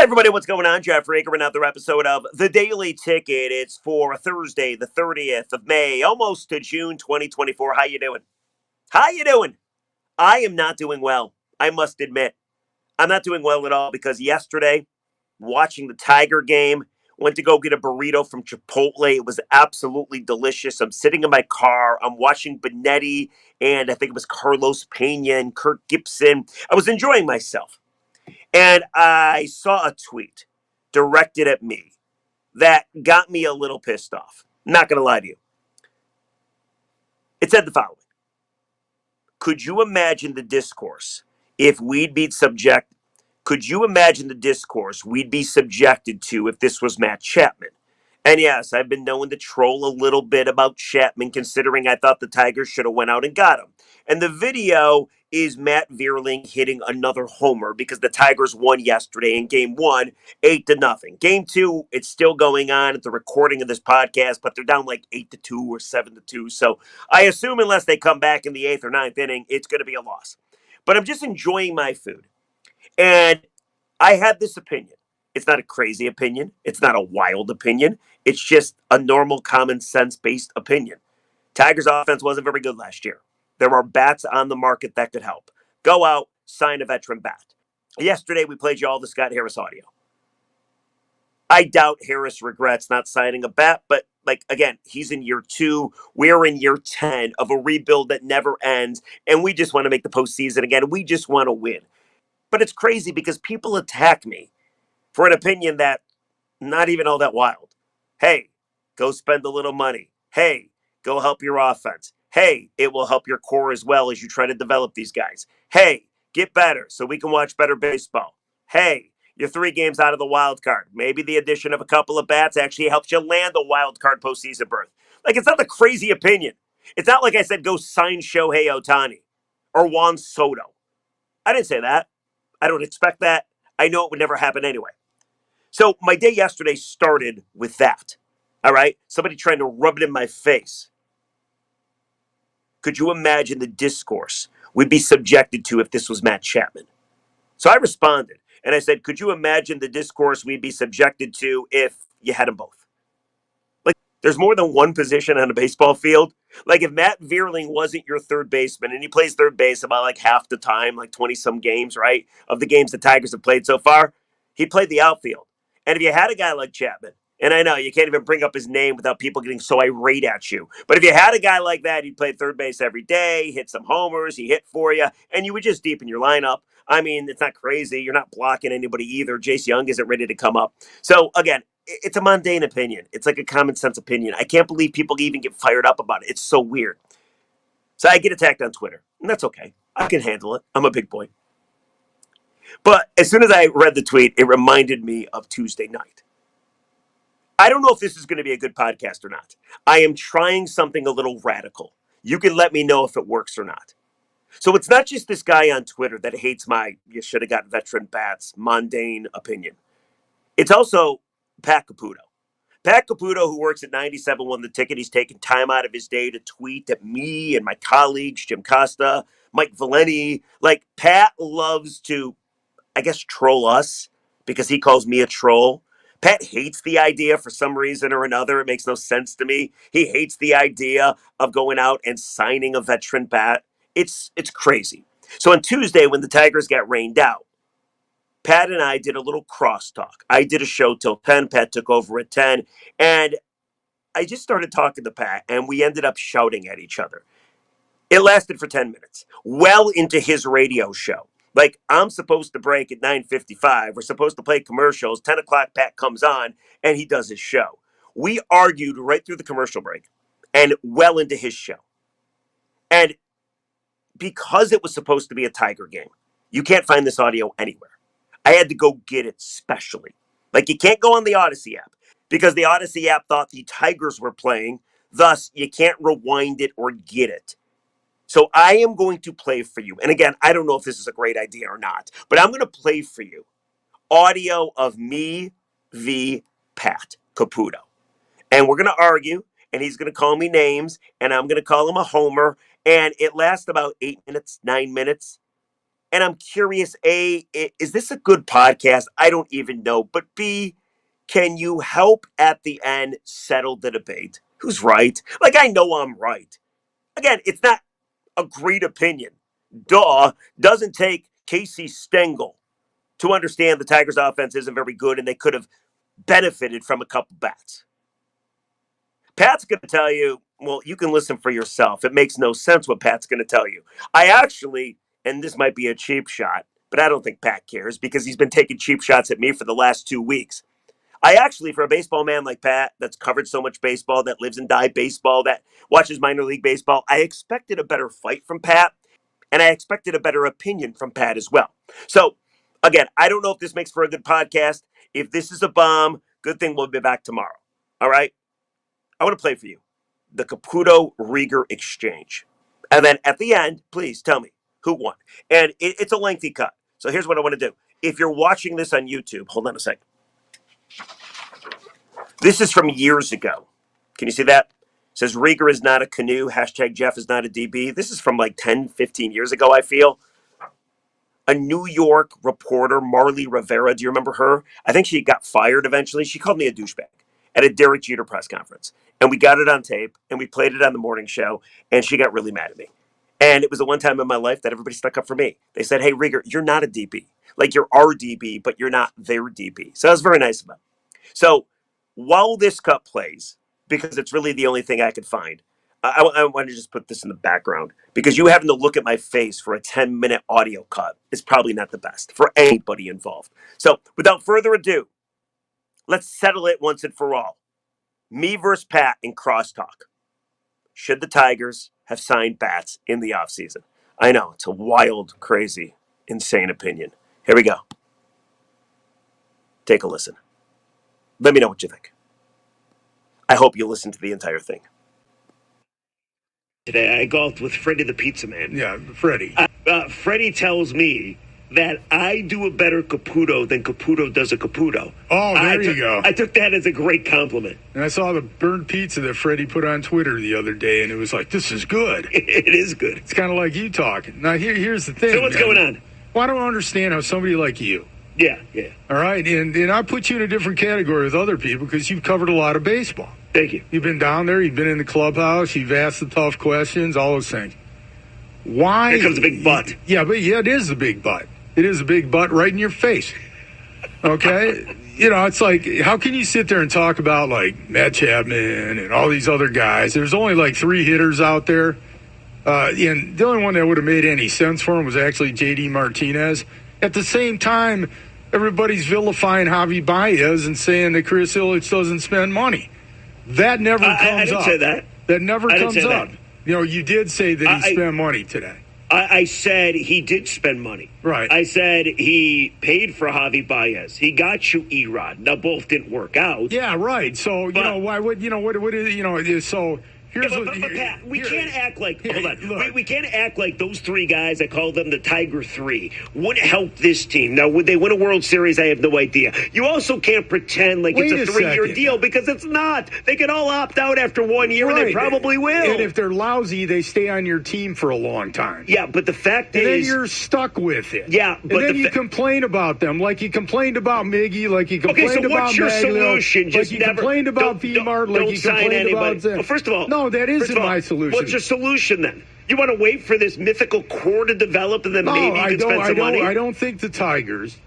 Everybody, what's going on? Jeff Raker, another episode of The Daily Ticket. It's for Thursday, the 30th of May, almost to June 2024. How you doing? How you doing? I am not doing well, I must admit. I'm not doing well at all because yesterday, watching the Tiger game, went to go get a burrito from Chipotle. It was absolutely delicious. I'm sitting in my car. I'm watching Benetti and I think it was Carlos Pena and Kirk Gibson. I was enjoying myself. And I saw a tweet directed at me that got me a little pissed off. Not going to lie to you. It said the following. Could you imagine the discourse if we'd be subject? Could you imagine the discourse we'd be subjected to if this was Matt Chapman? And yes, I've been known to troll a little bit about Chapman, considering I thought the Tigers should have went out and got him. And the video is Matt Vierling hitting another homer because the Tigers won yesterday in game one, 8-0. Game two, it's still going on at the recording of this podcast, but they're down like 8-2 or 7-2. So I assume unless they come back in the eighth or ninth inning, it's going to be a loss. But I'm just enjoying my food. And I have this opinion. It's not a crazy opinion. It's not a wild opinion. It's just a normal, common sense based opinion. Tigers offense wasn't very good last year. There are bats on the market that could help. Go out, sign a veteran bat. Yesterday, we played you all the Scott Harris audio. I doubt Harris regrets not signing a bat, but again, he's in year 2. We're in year 10 of a rebuild that never ends, and we just want to make the postseason again. We just want to win. But it's crazy because people attack me for an opinion that not even all that wild. Hey, go spend a little money. Hey, go help your offense. Hey, it will help your core as well as you try to develop these guys. Hey, get better so we can watch better baseball. Hey, you're 3 games out of the wild card. Maybe the addition of a couple of bats actually helps you land a wild card postseason berth. It's not the crazy opinion. It's not like I said go sign Shohei Ohtani or Juan Soto. I didn't say that. I don't expect that. I know it would never happen anyway. So my day yesterday started with that. All right? Somebody trying to rub it in my face. Could you imagine the discourse we'd be subjected to if this was Matt Chapman? So I responded and I said, could you imagine the discourse we'd be subjected to if you had them both? There's more than one position on a baseball field. If Matt Vierling wasn't your third baseman, and he plays third base about half the time, 20-some games, right, of the games the Tigers have played so far, he played the outfield. And if you had a guy like Chapman, and I know you can't even bring up his name without people getting so irate at you, but if you had a guy like that, he'd play third base every day, hit some homers, he hit for you, and you would just deepen your lineup. I mean, it's not crazy. You're not blocking anybody either. Jace Young isn't ready to come up. So, again, it's a mundane opinion. It's like a common sense opinion. I can't believe people even get fired up about it. It's so weird. So I get attacked on Twitter, and that's okay. I can handle it. I'm a big boy. But as soon as I read the tweet, it reminded me of Tuesday night. I don't know if this is going to be a good podcast or not. I am trying something a little radical. You can let me know if it works or not. So it's not just this guy on Twitter that hates my you should have got veteran bats mundane opinion. It's also Pat Caputo. Pat Caputo, who works at 97, won the ticket. He's taken time out of his day to tweet at me and my colleagues, Jim Costa, Mike Valeni. Pat loves to, I guess, troll us because he calls me a troll. Pat hates the idea for some reason or another. It makes no sense to me. He hates the idea of going out and signing a veteran bat. It's crazy. So on Tuesday, when the Tigers got rained out, Pat and I did a little crosstalk. I did a show till 10. Pat took over at 10. And I just started talking to Pat, and we ended up shouting at each other. It lasted for 10 minutes, well into his radio show. I'm supposed to break at 9:55. We're supposed to play commercials. 10 o'clock, Pat comes on, and he does his show. We argued right through the commercial break and well into his show. And because it was supposed to be a Tiger game, you can't find this audio anywhere. I had to go get it specially. You can't go on the Odyssey app because the Odyssey app thought the Tigers were playing. Thus, you can't rewind it or get it. So I am going to play for you. And again, I don't know if this is a great idea or not, but I'm going to play for you audio of me v. Pat Caputo. And we're going to argue, and he's going to call me names, and I'm going to call him a homer. And it lasts about 8 minutes, 9 minutes. And I'm curious, A, is this a good podcast? I don't even know. But B, can you help at the end settle the debate? Who's right? Like, I know I'm right. Again, it's not a great opinion. Duh. Doesn't take Casey Stengel to understand the Tigers' offense isn't very good and they could have benefited from a couple bats. Pat's going to tell you, well, you can listen for yourself. It makes no sense what Pat's going to tell you. I actually, and this might be a cheap shot, but I don't think Pat cares because he's been taking cheap shots at me for the last 2 weeks. I actually, for a baseball man like Pat that's covered so much baseball, that lives and died baseball, that watches minor league baseball, I expected a better fight from Pat, and I expected a better opinion from Pat as well. So, again, I don't know if this makes for a good podcast. If this is a bomb, good thing we'll be back tomorrow. All right? I want to play for you the Caputo Rieger exchange. And then at the end, please tell me who won. And it's a lengthy cut. So here's what I want to do. If you're watching this on YouTube, hold on a second. This is from years ago. Can you see that? It says Rieger is not a canoe. Hashtag Jeff is not a DB. This is from like 10, 15 years ago, I feel. A New York reporter, Marley Rivera, do you remember her? I think she got fired eventually. She called me a douchebag at a Derek Jeter press conference. And we got it on tape, and we played it on the morning show, and she got really mad at me. And it was the one time in my life that everybody stuck up for me. They said, hey, Rieger, you're not a DB. Like, you're our DB, but you're not their DB. So that was very nice of them. So while this cut plays, because it's really the only thing I could find, I want to just put this in the background because you having to look at my face for a 10-minute audio cut is probably not the best for anybody involved. So without further ado, let's settle it once and for all. Me versus Pat in crosstalk. Should the Tigers have signed bats in the offseason? I know, it's a wild, crazy, insane opinion. Here we go. Take a listen. Let me know what you think. I hope you listen to the entire thing. Today, I golfed with Freddie the Pizza Man. Yeah, Freddie. Freddie tells me that I do a better Caputo than Caputo does a Caputo. Oh, there you go. I took that as a great compliment. And I saw the burnt pizza that Freddie put on Twitter the other day, and it was like, this is good. It is good. It's kind of like you talking. Now, here's the thing. So what's going on? Well, I don't understand how somebody like you. Yeah. All right, and I put you in a different category with other people because you've covered a lot of baseball. Thank you. You've been down there. You've been in the clubhouse. You've asked the tough questions, all those things. Why? Here comes the big butt. Yeah, it is a big butt. It is a big butt right in your face. Okay? It's like, how can you sit there and talk about, like, Matt Chapman and all these other guys? There's only, like, 3 hitters out there. And the only one that would have made any sense for him was actually J.D. Martinez. At the same time, everybody's vilifying Javi Baez and saying that Chris Ilitch doesn't spend money. That never comes up. I didn't say that. That never comes up. That. You did say that he spent money today. I said he did spend money. Right. I said he paid for Javi Baez. He got you Erod. Now both didn't work out. Yeah, right. So why would what is so? Here's but Pat, we can't act like here, hold on. Look. We can't act like those 3 guys. I call them the Tiger 3. Wouldn't help this team. Now, would they win a World Series? I have no idea. You also can't pretend like it's a 3-year deal because it's not. They can all opt out after 1 year, and they probably will. And if they're lousy, they stay on your team for a long time. Yeah, but the fact is, then you're stuck with it. Yeah, but then you complain about them, like you complained about Miggy, like you complained about what's your solution? Like you complained about V-Mart, like you complained about Well, first of all, no, that isn't my solution. What's your solution then? You want to wait for this mythical core to develop and then maybe you can spend some money? I don't think the Tigers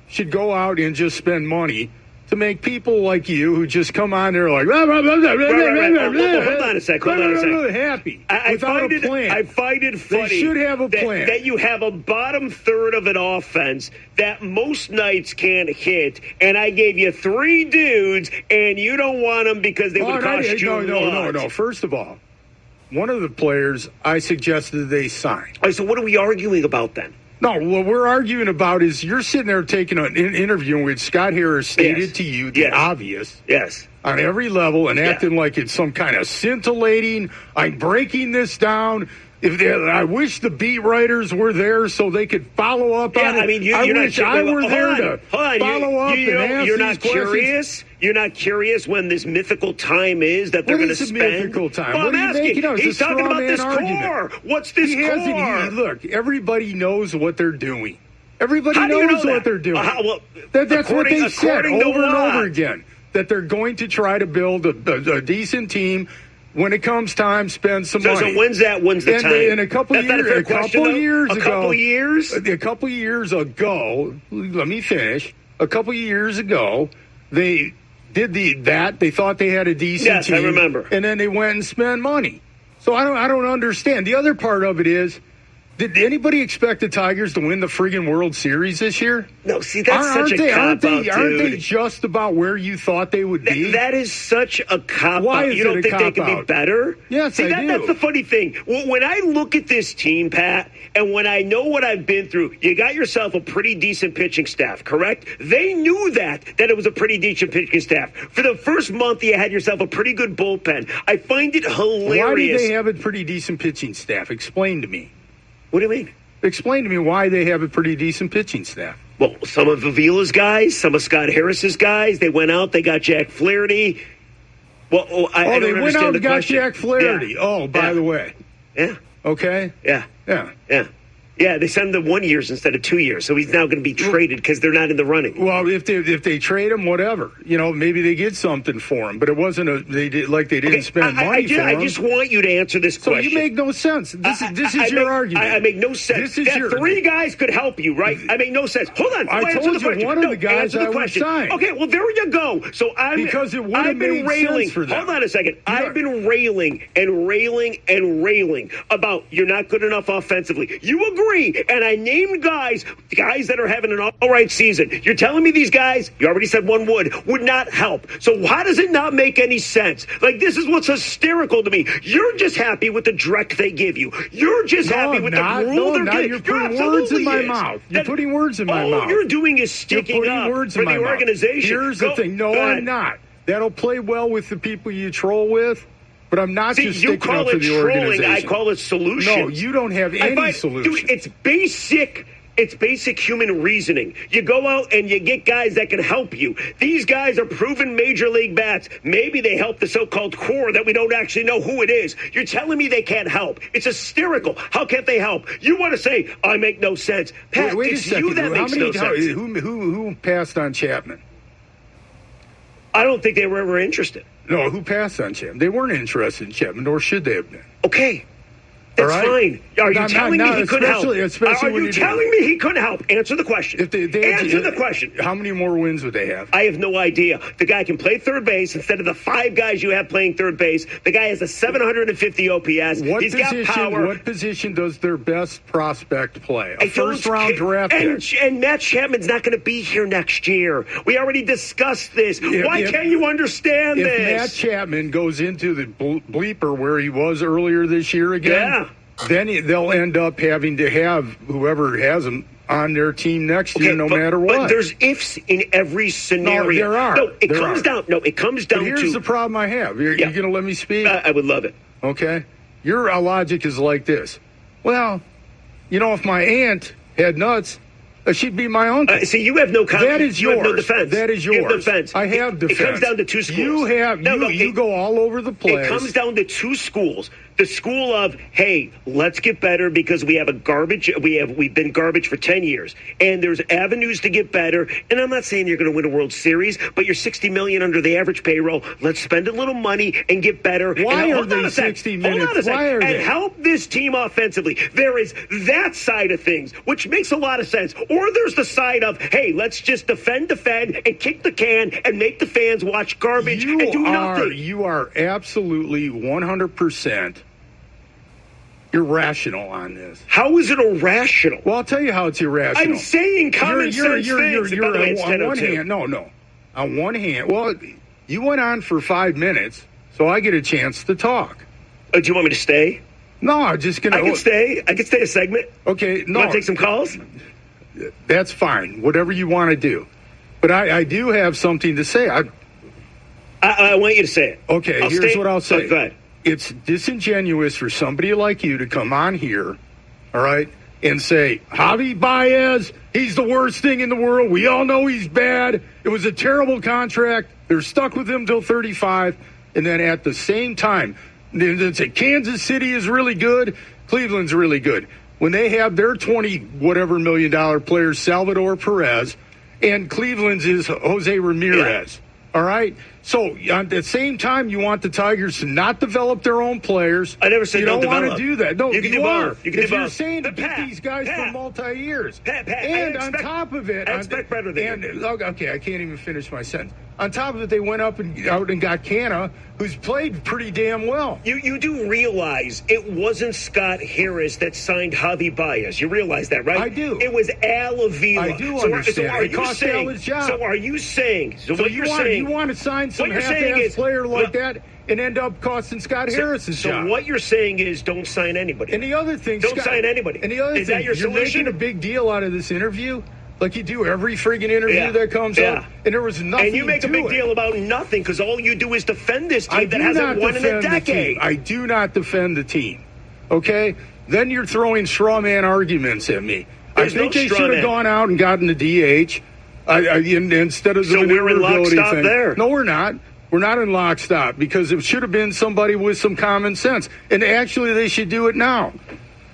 should go out and just spend money to make people like you who just come on there like hold on a sec. Happy without a plan. I find it funny. They should have a plan. That you have a bottom third of an offense that most nights can't hit, and I gave you 3 dudes, and you don't want them because they would cost you No. First of all, one of the players I suggested they sign. All right, so what are we arguing about then? No, what we're arguing about is you're sitting there taking an interview in which Scott Harris stated to you the obvious. Yes. On every level and acting like it's some kind of scintillating, I'm breaking this down, I wish the beat writers were there so they could follow up on it. I mean, I wish I were there to follow up and ask You're these not questions. curious? You're not curious when this mythical time is that they're going to spend? What is a mythical time? Well, What I'm are you making asking. up? It's He's a talking straw about man this argument. core. What's this core? Look, everybody knows what they're doing. Everybody How do you knows know what that? they're doing. That's what they've said according to over and what? over again, that they're going to try to build a decent team. When it comes time, spend some money. So when's that? When's the time? In a couple That's not a fair years, question, though. A couple years ago, let me finish. A couple years ago, they did that. They thought they had a decent team. Yes, I remember. And then they went and spent money. So I don't understand. The other part of it is, did anybody expect the Tigers to win the friggin' World Series this year? No, see, that's such a cop-out, dude. Aren't they just about where you thought they would be? That is such a cop-out. Why is you don't it a think they could be cop-out? better? Yes, see, I do. That's the funny thing. When I look at this team, Pat, and when I know what I've been through, you got yourself a pretty decent pitching staff, correct? They knew that it was a pretty decent pitching staff. For the first month, you had yourself a pretty good bullpen. I find it hilarious. Why do they have a pretty decent pitching staff? Explain to me. What do you mean? Explain to me why they have a pretty decent pitching staff. Well, some of Avila's guys, some of Scott Harris's guys, they went out, they got Jack Flaherty. Well, I don't they went out and got question. Jack Flaherty. Yeah. Oh, by the way. Yeah. Okay. Yeah. Yeah, they sent him to 1 year instead of 2 years, so he's now going to be traded because they're not in the running. Well, if they trade him, whatever, maybe they get something for him. But it wasn't they didn't spend money for him. I just want you to answer this question. So you make no sense. This is your argument. I make no sense. Three guys could help you, right? I make no sense. Hold on. I told you one of the guys I would sign. Okay, well there you go. So because it would have made sense for them. Hold on a second. I've been railing about you're not good enough offensively. You agree, and I named guys that are having an all right season. You're telling me these guys, you already said one would not help. So how does it not make any sense? Like, this is what's hysterical to me. You're just happy with the dreck they give you. You're just happy with the rule they're giving. You're putting words in my mouth. You're putting words in my mouth. All you're doing is sticking up for the organization. Here's the thing. No, I'm not. That'll play well with the people you troll with. But I'm not just sticking up for the organization. I call it solutions. No, you don't have any solution. Dude, it's basic human reasoning. You go out and you get guys that can help you. These guys are proven major league bats. Maybe they help the so-called core that we don't actually know who it is. You're telling me they can't help. It's hysterical. How can't they help? You want to say, I make no sense. Pat, wait it's a second. You that makes no sense. Who passed on Chapman? I don't think they were ever interested. No, who passed on Chapman? They weren't interested in Chapman, nor should they have been. Okay. That's fine. Are you telling me he couldn't help? Are you telling me he couldn't help? Answer the question. Answer the question. How many more wins would they have? I have no idea. The guy can play third base instead of the five guys you have playing third base. The guy has a 750 OPS. He's got power. What position does their best prospect play? A first-round draft pick. And Matt Chapman's not going to be here next year. We already discussed this. Why can't you understand this? If Matt Chapman goes into the bleeper where he was earlier this year again, then they'll end up having to have whoever has him on their team next year, no matter what. But there's ifs in every scenario. No, there are. It comes down but here's the problem I have. You're going to let me speak? I would love it. Okay. Your logic is like this. Well, if my aunt had nuts, she'd be my uncle. See, you have no confidence. That is yours. You have no defense. That is yours. You have defense. I have defense. It comes down to two schools. You go all over the place. It comes down to two schools. The school of, hey, let's get better because we have we've been garbage for 10 years. And there's avenues to get better. And I'm not saying you're going to win a World Series, but you're $60 million under the average payroll. Let's spend a little money and get better. Why are they $60 million? And help this team offensively. There is that side of things, which makes a lot of sense. Or there's the side of, hey, let's just defend and kick the can and make the fans watch garbage and do nothing. You are absolutely 100% irrational on this. How is it irrational? Well, I'll tell you how it's irrational. I'm saying common sense things. You're on one hand. No. On one hand, well, you went on for 5 minutes, so I get a chance to talk. Do you want me to stay? No, I'm just going to... I can stay. I can stay a segment. Okay, no. Want to take some calls? That's fine. Whatever you want to do. But I do have something to say. I want you to say it. Okay, here's what I'll say. Go ahead. it's disingenuous for somebody like you to come on here, all right, and say, Javi Baez, he's the worst thing in the world. We all know he's bad. It was a terrible contract. They're stuck with him till 35. And then at the same time, they say Kansas City is really good. Cleveland's really good. When they have their 20-whatever million-dollar players, Salvador Perez, and Cleveland's is Jose Ramirez. Yeah. All right? So at the same time, you want the Tigers to not develop their own players. I never said don't want to do that. No, you can you do are. Both. You can if do you're both. saying to get these guys for multi-years. And on top of it, I expect better than you. Okay, I can't even finish my sentence. On top of it, they went up and out and got Canna, who's played pretty damn well. You do realize it wasn't Scott Harris that signed Javi Baez. You realize that, right? I do. It was Al Avila. I do understand. So are it you cost saying? Al his job. So are you saying? So what you're saying? You want to sign some half-ass player like that and end up costing Scott Harris's job? So what you're saying is don't sign anybody. And the other thing, don't sign anybody. And the other is thing, that your you're solution? making a big deal out of this interview. Like you do every friggin' interview that comes up, and there was nothing. And you make a big deal about nothing because all you do is defend this team that hasn't won in a decade. I do not defend the team. Okay? Then you're throwing straw man arguments at me. I think they should have gone out and gotten the DH instead of the maneuverability thing. There. No, we're not. We're not in lockstop because it should have been somebody with some common sense. And actually, they should do it now.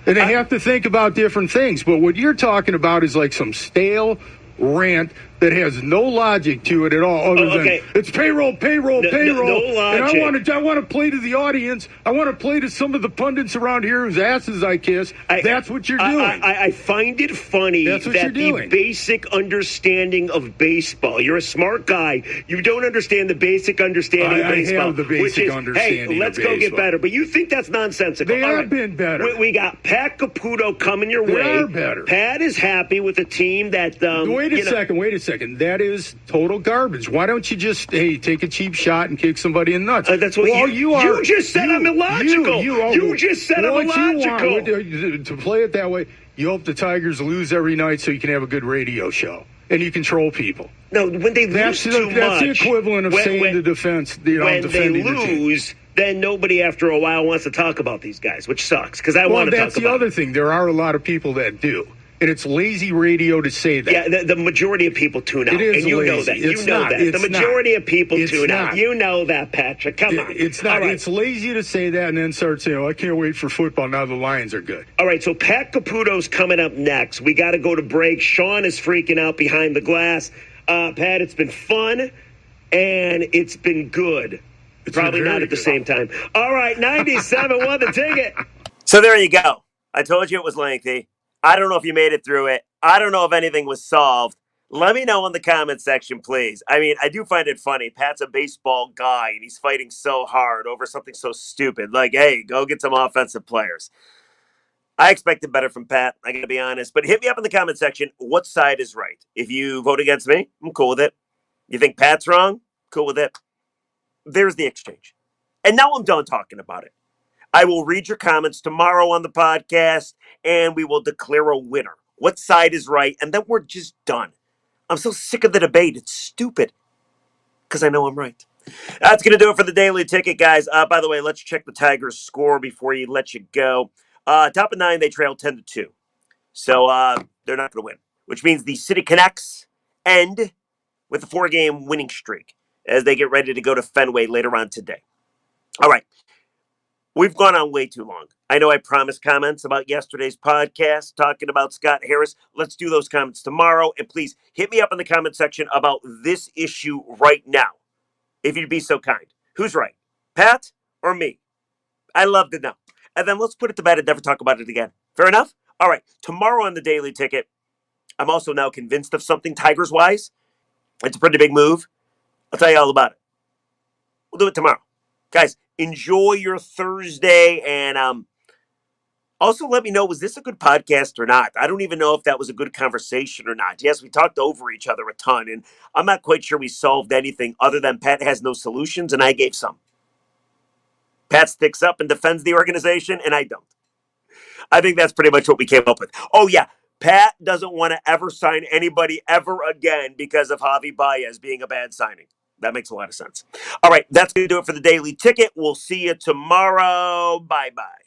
And they have to think about different things. But what you're talking about is like some stale rant that has no logic to it at all, other than it's payroll. No logic. And I want to play to the audience. I want to play to some of the pundits around here whose asses I kiss. That's what you're doing. I find it funny that the basic understanding of baseball. You're a smart guy. You don't understand the basic understanding of baseball. I have the basic understanding. Hey, let's go get better. But you think that's nonsensical. They have been better. We got Pat Caputo coming your way. They are better. Pat is happy with a team that. Wait a second. That is total garbage. Why don't you just, take a cheap shot and kick somebody in the nuts? That's what you are. You just said I'm illogical. You just said I'm illogical. To play it that way, you hope the Tigers lose every night so you can have a good radio show and you control people. No, when they lose too much. That's the equivalent of saying the defense. When they lose, then nobody after a while wants to talk about these guys, which sucks because I want to talk about That's the other thing. There are a lot of people that do. And it's lazy radio to say that. Yeah, the majority of people tune out. It is and you lazy. know that. It's you know not. that. It's the majority not. of people It's tune not. out. You know that, Patrick. Come on. It's not. Right. It's lazy to say that and then start saying, I can't wait for football. Now the Lions are good. All right, so Pat Caputo's coming up next. We got to go to break. Sean is freaking out behind the glass. Pat, it's been fun, and it's been good. Probably not at the same time. All right, 97 won the ticket. So there you go. I told you it was lengthy. I don't know if you made it through it. I don't know if anything was solved. Let me know in the comment section, please. I mean, I do find it funny. Pat's a baseball guy, and he's fighting so hard over something so stupid. Like, hey, go get some offensive players. I expected better from Pat, I got to be honest. But hit me up in the comment section. What side is right? If you vote against me, I'm cool with it. You think Pat's wrong? Cool with it. There's the exchange. And now I'm done talking about it. I will read your comments tomorrow on the podcast, and we will declare a winner. What side is right? And then we're just done. I'm so sick of the debate. It's stupid. Because I know I'm right. That's going to do it for the Daily Ticket, guys. By the way, let's check the Tigers' score before you let you go. Top of 9, they trail 10-2. So they're not going to win, which means the City Connects end with a 4-game winning streak as they get ready to go to Fenway later on today. All right. We've gone on way too long. I know I promised comments about yesterday's podcast talking about Scott Harris. Let's do those comments tomorrow. And please hit me up in the comment section about this issue right now, if you'd be so kind. Who's right, Pat or me? I love to know. And then let's put it to bed and never talk about it again. Fair enough? All right. Tomorrow on the Daily Ticket, I'm also now convinced of something Tigers-wise. It's a pretty big move. I'll tell you all about it. We'll do it tomorrow. Guys, enjoy your Thursday, and also let me know, was this a good podcast or not? I don't even know if that was a good conversation or not. Yes, we talked over each other a ton, and I'm not quite sure we solved anything other than Pat has no solutions, and I gave some. Pat sticks up and defends the organization, and I don't. I think that's pretty much what we came up with. Oh, yeah, Pat doesn't want to ever sign anybody ever again because of Javi Baez being a bad signing. That makes a lot of sense. All right, that's going to do it for the Daily Ticket. We'll see you tomorrow. Bye-bye.